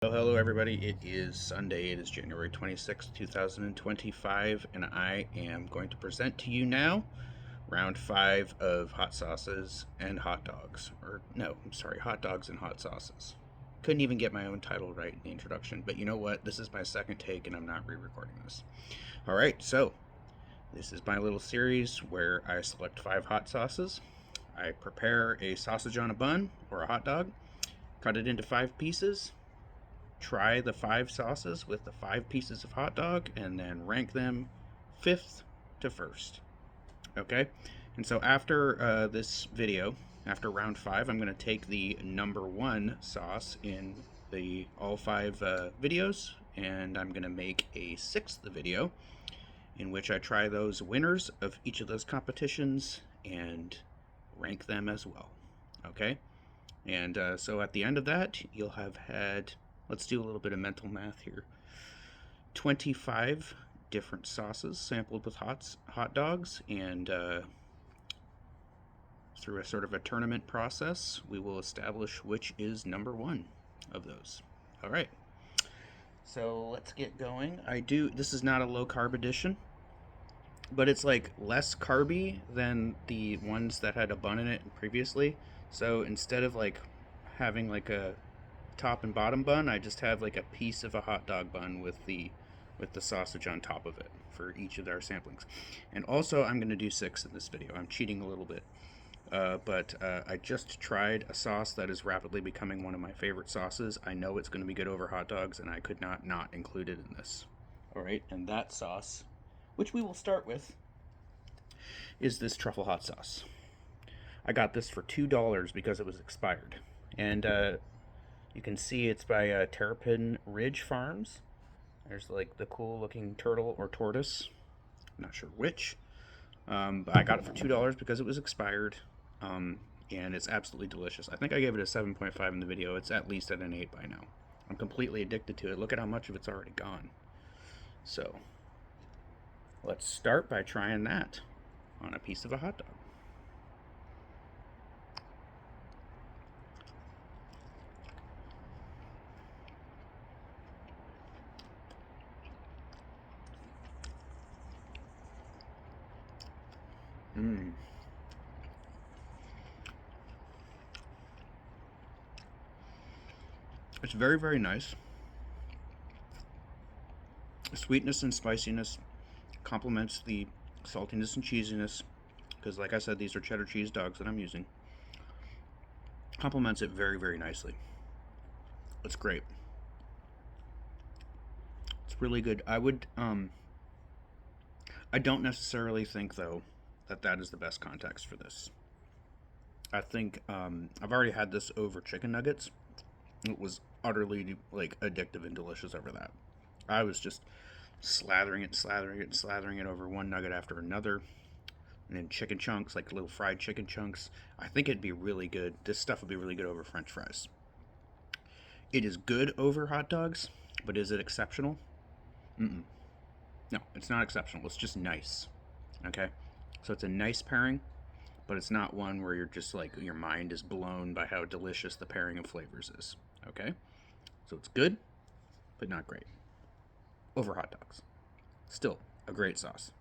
Hello everybody. It is Sunday. It is January 26th, 2025, and I am going to present to you now round 5 of hot sauces and hot dogs. Or, no, I'm sorry, hot dogs and hot sauces. Couldn't even get my own title right in the introduction, but you know what? This is my second take and I'm not re-recording this. Alright, so this is my little series where I select 5 hot sauces. I prepare a sausage on a bun or a hot dog, cut it into 5 pieces, try the 5 sauces with the 5 pieces of hot dog, and then rank them 5th to 1st. Okay? And so after this video, after round 5, I'm going to take the number 1 sauce in the all 5 videos, and I'm going to make a 6th video in which I try those winners of each of those competitions and rank them as well. Okay? And so at the end of that, you'll have had, let's do a little bit of mental math here, 25 different sauces sampled with hot dogs, and through a sort of a tournament process, we will establish which is number 1 of those. All right. So let's get going. This is not a low carb edition, but it's like less carby than the ones that had a bun in it previously. So instead of like having like a top and bottom bun, I just have like a piece of a hot dog bun with the sausage on top of it for each of our samplings. And also I'm going to do 6 in this video. I'm cheating a little bit. But I just tried a sauce that is rapidly becoming one of my favorite sauces. I know it's going to be good over hot dogs, and I could not include it in this. Alright, and that sauce, which we will start with, is this truffle hot sauce. I got this for $2 because it was expired. And you can see it's by Terrapin Ridge Farms. There's like the cool looking turtle or tortoise. I'm not sure which. But I got it for $2 because it was expired. And it's absolutely delicious. I think I gave it a 7.5 in the video. It's at least at an 8 by now. I'm completely addicted to it. Look at how much of it's already gone. So let's start by trying that on a piece of a hot dog. Mmm. It's very, very nice. The sweetness and spiciness complements the saltiness and cheesiness, because like I said, these are cheddar cheese dogs that I'm using. Complements it very, very nicely. It's great. It's really good. I don't necessarily think, though, that is the best context for this. I think I've already had this over chicken nuggets. It was utterly like addictive and delicious over that. I was just slathering it over one nugget after another, and then chicken chunks, like little fried chicken chunks. I think it'd be really good. This stuff would be really good over French fries. It is good over hot dogs, but is it exceptional? Mm-mm. No, it's not exceptional. It's just nice. Okay? So it's a nice pairing, but it's not one where you're just like, your mind is blown by how delicious the pairing of flavors is. Okay? So it's good, but not great. Over hot dogs. Still a great sauce.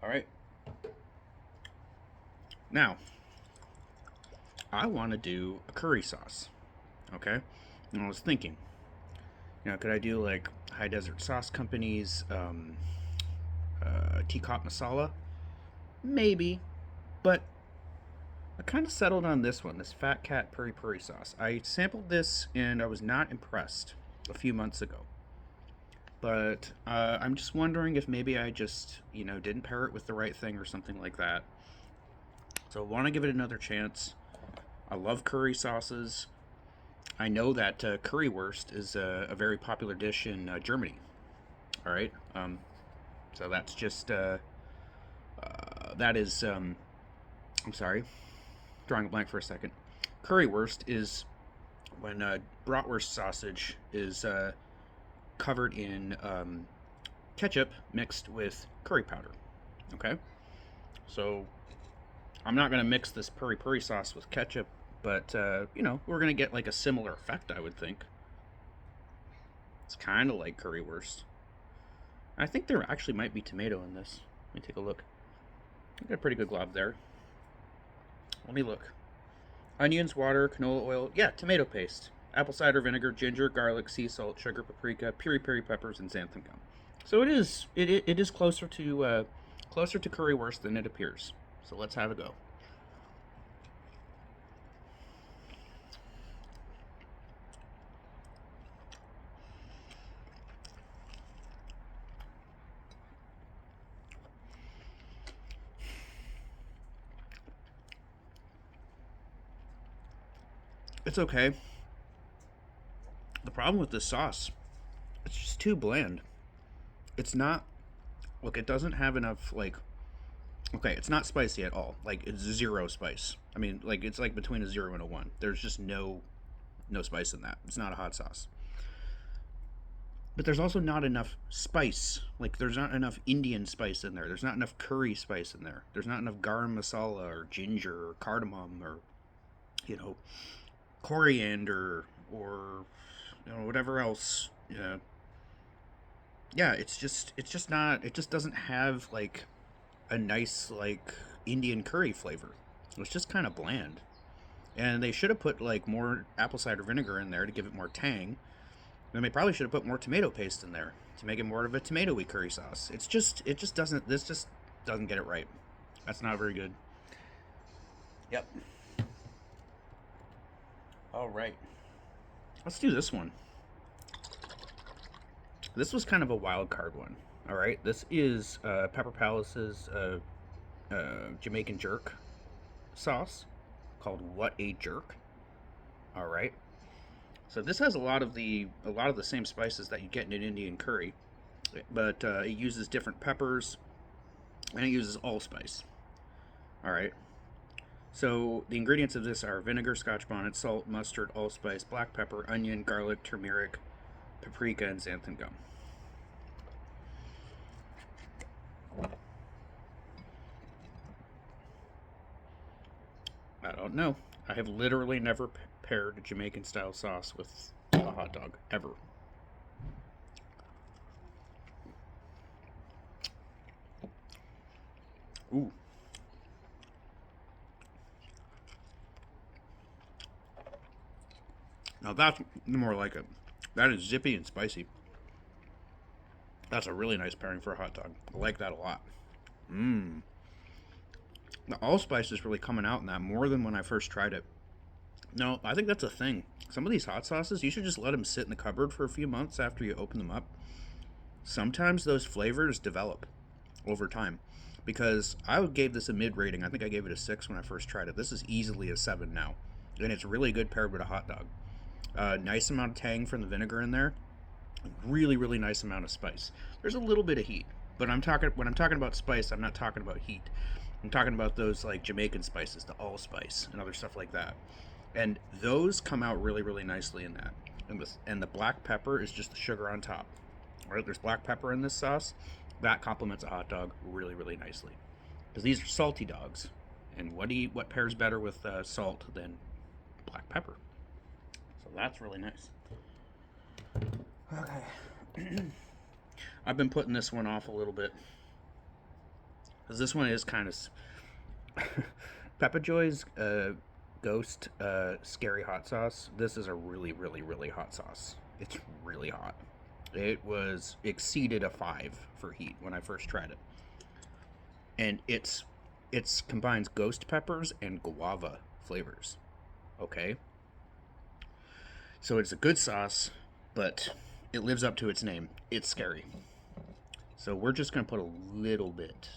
All right. Now, I want to do a curry sauce. Okay? And I was thinking, could I do like High Desert Sauce Company's Teacup Masala? Maybe, but I kind of settled on this one, this Fat Cat Puri Puri sauce. I sampled this and I was not impressed a few months ago. But I'm just wondering if maybe I just, didn't pair it with the right thing or something like that. So I want to give it another chance. I love curry sauces. I know that currywurst is a very popular dish in Germany. All right. So that's just, that is, I'm sorry, drawing a blank for a second. Currywurst is when bratwurst sausage is covered in ketchup mixed with curry powder. Okay? So I'm not going to mix this puri puri sauce with ketchup, but, we're going to get like a similar effect, I would think. It's kind of like currywurst. I think there actually might be tomato in this. Let me take a look. I got a pretty good glob there. Let me look. Onions, water, canola oil. Yeah, tomato paste. Apple cider vinegar, ginger, garlic, sea salt, sugar, paprika, peri peppers, and xanthan gum. So it is closer to currywurst than it appears. So let's have a go. It's okay. The problem with this sauce, it's just too bland. It's not. Look, it doesn't have enough like. Okay, it's not spicy at all. Like it's zero spice. I mean, like it's like between a 0 and a 1. There's just no spice in that. It's not a hot sauce. But there's also not enough spice. Like there's not enough Indian spice in there. There's not enough curry spice in there. There's not enough garam masala or ginger or cardamom or you know coriander or whatever else. Yeah, it's just not. It just doesn't have like a nice like Indian curry flavor. It's just kind of bland. And they should have put like more apple cider vinegar in there to give it more tang. And they probably should have put more tomato paste in there to make it more of a tomatoey curry sauce. It just doesn't. This just doesn't get it right. That's not very good. Yep. All right. Let's do this one. This was kind of a wild card one. All right. This is Pepper Palace's Jamaican jerk sauce called What a Jerk. All right. So this has a lot of the same spices that you get in an Indian curry, but it uses different peppers and it uses allspice. All right. So the ingredients of this are vinegar, Scotch bonnet, salt, mustard, allspice, black pepper, onion, garlic, turmeric, paprika, and xanthan gum. I don't know. I have literally never paired Jamaican style sauce with a hot dog ever. Ooh. Now that's more like it. That is zippy and spicy. That's a really nice pairing for a hot dog. I like that a lot. Mmm. The allspice is really coming out in that more than when I first tried it. No, I think that's a thing. Some of these hot sauces, you should just let them sit in the cupboard for a few months after you open them up. Sometimes those flavors develop over time. Because I gave this a mid rating. I think I gave it a 6 when I first tried it. This is easily a 7 now. And it's really good paired with a hot dog. Nice amount of tang from the vinegar in there. Really, really nice amount of spice. There's a little bit of heat. But when I'm talking about spice, I'm not talking about heat. I'm talking about those like Jamaican spices, the allspice, and other stuff like that. And those come out really, really nicely in that. And the black pepper is just the sugar on top. All right, there's black pepper in this sauce. That complements a hot dog really, really nicely. Because these are salty dogs, and what pairs better with salt than black pepper? So that's really nice. Okay. I've been putting this one off a little bit because this one is kind of Peppa Joy's Ghost Scary Hot Sauce. This is a really, really, really hot sauce. It's really hot. It was exceeded a 5 for heat when I first tried it, and it's combines ghost peppers and guava flavors. Okay, so it's a good sauce, but it lives up to its name. It's scary. So we're just gonna put a little bit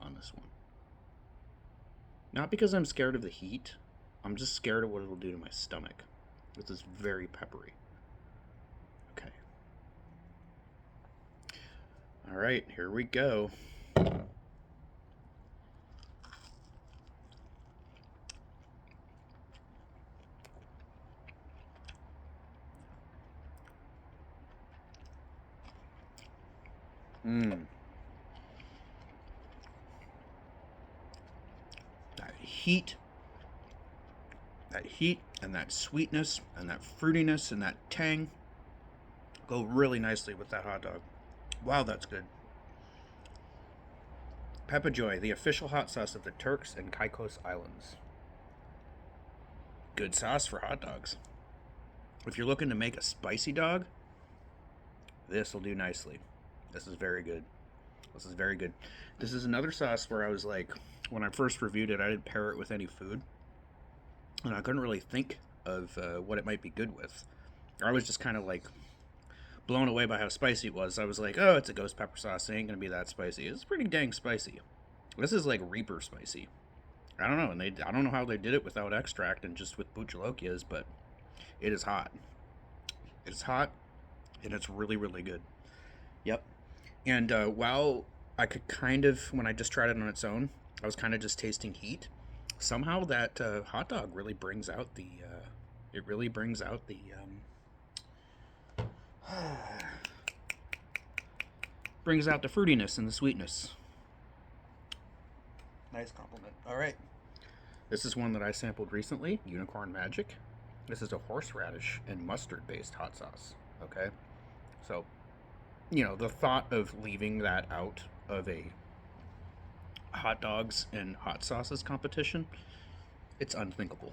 on this one. Not because I'm scared of the heat. I'm just scared of what it'll do to my stomach. This is very peppery. Okay. All right, here we go. Mmm. That heat and that sweetness and that fruitiness and that tang. go really nicely with that hot dog. Wow, that's good. Peppa Joy, the official hot sauce of the Turks and Caicos Islands. Good sauce for hot dogs. If you're looking to make a spicy dog, this will do nicely. This is very good. This is very good. This is another sauce where I was like, when I first reviewed it, I didn't pair it with any food. And I couldn't really think of what it might be good with. I was just kind of like blown away by how spicy it was. I was like, oh, it's a ghost pepper sauce. It ain't going to be that spicy. It's pretty dang spicy. This is like Reaper spicy. I don't know. And I don't know how they did it without extract and just with Buchalokias, but it is hot. It's hot, and it's really, really good. Yep. And while I could kind of, when I just tried it on its own, I was kind of just tasting heat. Somehow that hot dog really brings out the, brings out the fruitiness and the sweetness. Nice compliment. All right. This is one that I sampled recently, Unicorn Magic. This is a horseradish and mustard based hot sauce. Okay. So, you know, the thought of leaving that out of a hot dogs and hot sauces competition, it's unthinkable.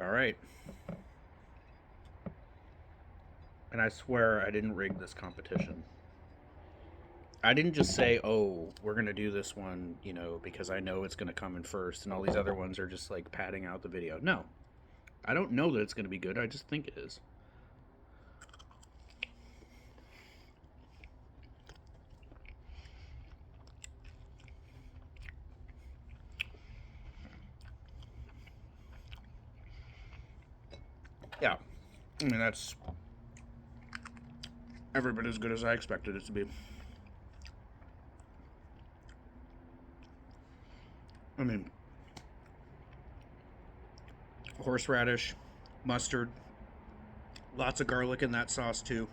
All right. And I swear I didn't rig this competition. I didn't just say, oh, we're going to do this one, you know, because I know it's going to come in first and all these other ones are just like padding out the video. No. I don't know that it's going to be good. I just think it is. Yeah. I mean, that's every bit as good as I expected it to be. I mean, horseradish, mustard, lots of garlic in that sauce too.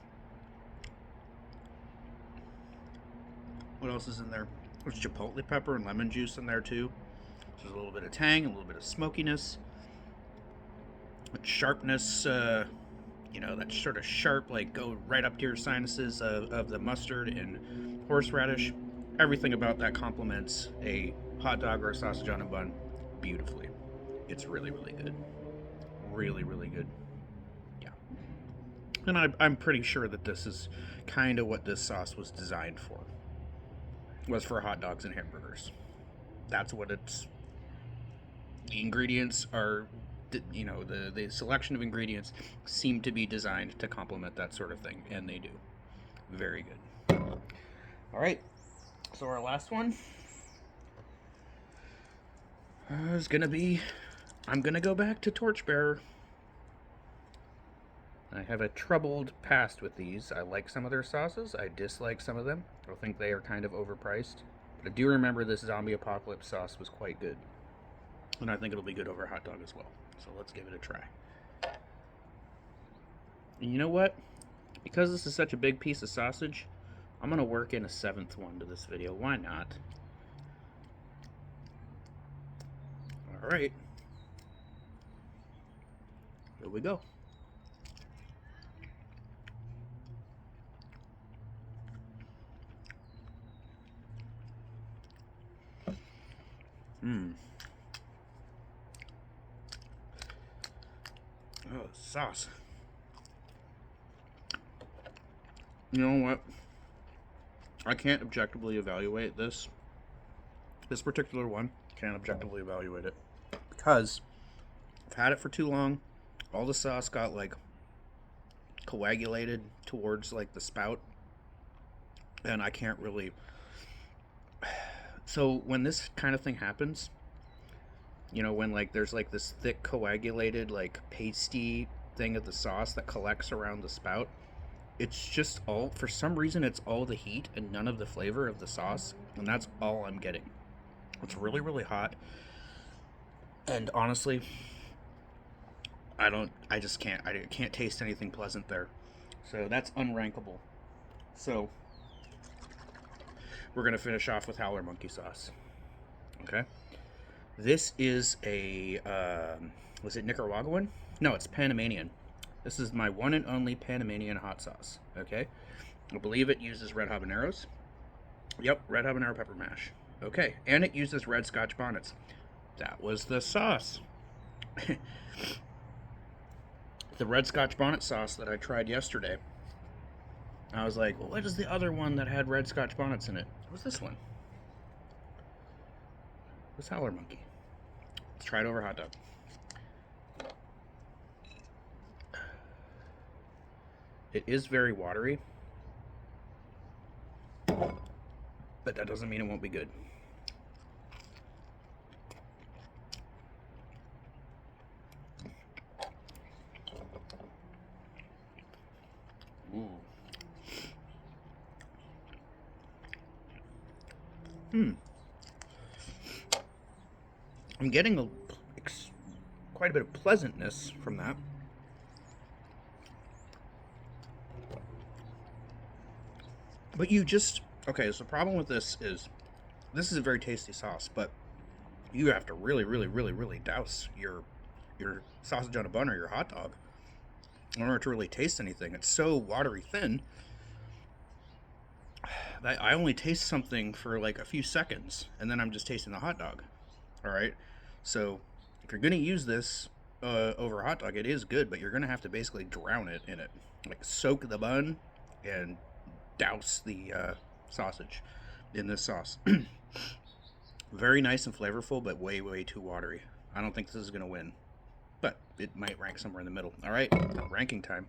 What else is in there? There's chipotle pepper and lemon juice in there too. There's a little bit of tang, a little bit of smokiness, sharpness, you know, that sort of sharp, like go right up to your sinuses of the mustard and horseradish. Everything about that complements a hot dog or a sausage on a bun beautifully. It's really, really good. Really, really good. Yeah. And I'm pretty sure that this is kind of what this sauce was designed for. Was for hot dogs and hamburgers. That's what it's. The ingredients are, you know, the selection of ingredients seem to be designed to complement that sort of thing, and they do. Very good. All right. So our last one is gonna be. I'm gonna go back to Torchbearer. I have a troubled past with these. I like some of their sauces. I dislike some of them. I think they are kind of overpriced. But I do remember this Zombie Apocalypse sauce was quite good. And I think it'll be good over a hot dog as well. So let's give it a try. And you know what? Because this is such a big piece of sausage, I'm going to work in a 7th one to this video. Why not? Alright. Here we go. Oh, sauce. You know what? I can't objectively evaluate this. This particular one, can't objectively evaluate it. Because I've had it for too long. All the sauce got like coagulated towards like the spout. And I can't really. So when this kind of thing happens, you know, when like there's like this thick coagulated like pasty thing of the sauce that collects around the spout, it's just all, for some reason it's all the heat and none of the flavor of the sauce, and that's all I'm getting. It's really, really hot, and honestly I can't taste anything pleasant there. So that's unrankable. So we're gonna finish off with Howler Monkey sauce. Okay. This is a Was it Nicaraguan? No, it's Panamanian. This is my one and only Panamanian hot sauce. Okay, I believe it uses red habaneros. Yep, red habanero pepper mash. Okay, and it uses red Scotch bonnets. That was the sauce. The red Scotch bonnet sauce that I tried yesterday. I was like, well, what is the other one that had red Scotch bonnets in it? It was this one. This Howler Monkey. Let's try it over hot dog. It is very watery, but that doesn't mean it won't be good. Ooh. I'm getting quite a bit of pleasantness from that. But you just... Okay, so the problem with this is a very tasty sauce, but you have to really, really, really, really douse your sausage on a bun or your hot dog in order to really taste anything. It's so watery thin that I only taste something for like a few seconds, and then I'm just tasting the hot dog. All right, so if you're gonna use this over a hot dog, it is good, but you're gonna have to basically drown it in it, like soak the bun and douse the sausage in this sauce. Very nice and flavorful, but way, way too watery. I don't think this is gonna win, but it might rank somewhere in the middle. All right, ranking time.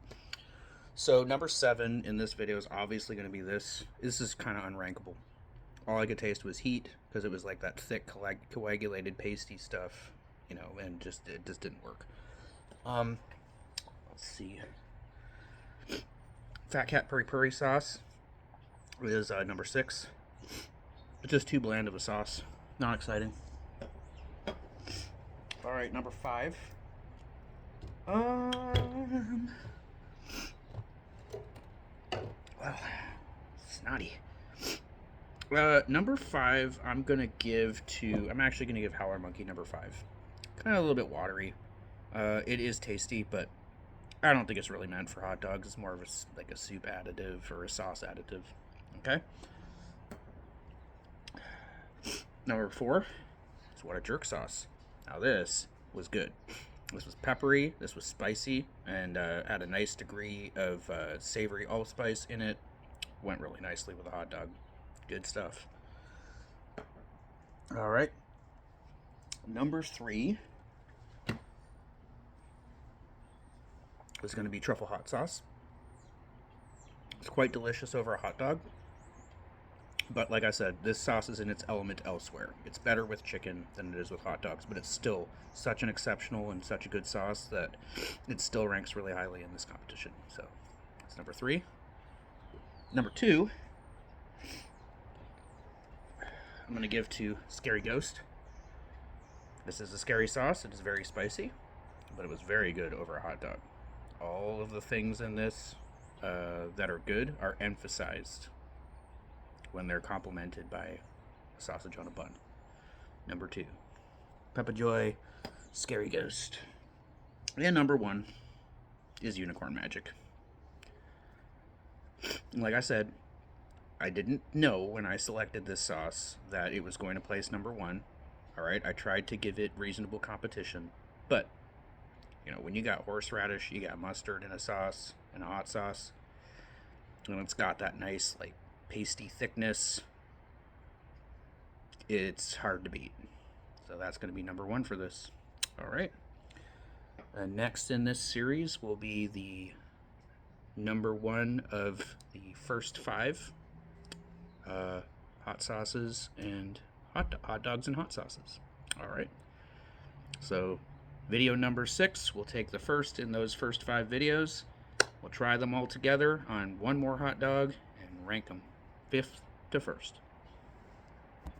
So number 7 in this video is obviously going to be this. This is kind of unrankable. All I could taste was heat because it was like that thick coagulated pasty stuff, you know, and it just didn't work. Let's see. Fat Cat Puri Puri sauce is number 6. It's just too bland of a sauce. Not exciting. All right, number 5. Well, snotty. Number 5, I'm actually gonna give Howler Monkey number 5. Kind of a little bit watery. It is tasty, but I don't think it's really meant for hot dogs. It's more of like a soup additive or a sauce additive. Okay. Number 4 is What a Jerk sauce. Now this was good. This was peppery, this was spicy, and had a nice degree of savory allspice in it. Went really nicely with a hot dog. Good stuff. All right. Number 3 is going to be truffle hot sauce. It's quite delicious over a hot dog. But like I said, this sauce is in its element elsewhere. It's better with chicken than it is with hot dogs, but it's still such an exceptional and such a good sauce that it still ranks really highly in this competition. So that's number 3. Number 2, I'm going to give to Scary Ghost. This is a scary sauce. It is very spicy, but it was very good over a hot dog. All of the things in this that are good are emphasized when they're complemented by a sausage on a bun. Number 2, Peppa Joy Scary Ghost. And number 1 is Unicorn Magic. And like I said, I didn't know when I selected this sauce that it was going to place number 1. All right, I tried to give it reasonable competition, but you know, when you got horseradish, you got mustard in a sauce, in a hot sauce, and it's got that nice like pasty thickness, it's hard to beat. So that's going to be number 1 for this. All right. Next in this series will be the number 1 of the first 5 hot sauces and hot dogs and hot sauces. All right. So video number 6, we'll take the first in those first 5 videos. We'll try them all together on one more hot dog and rank them 5th to 1st.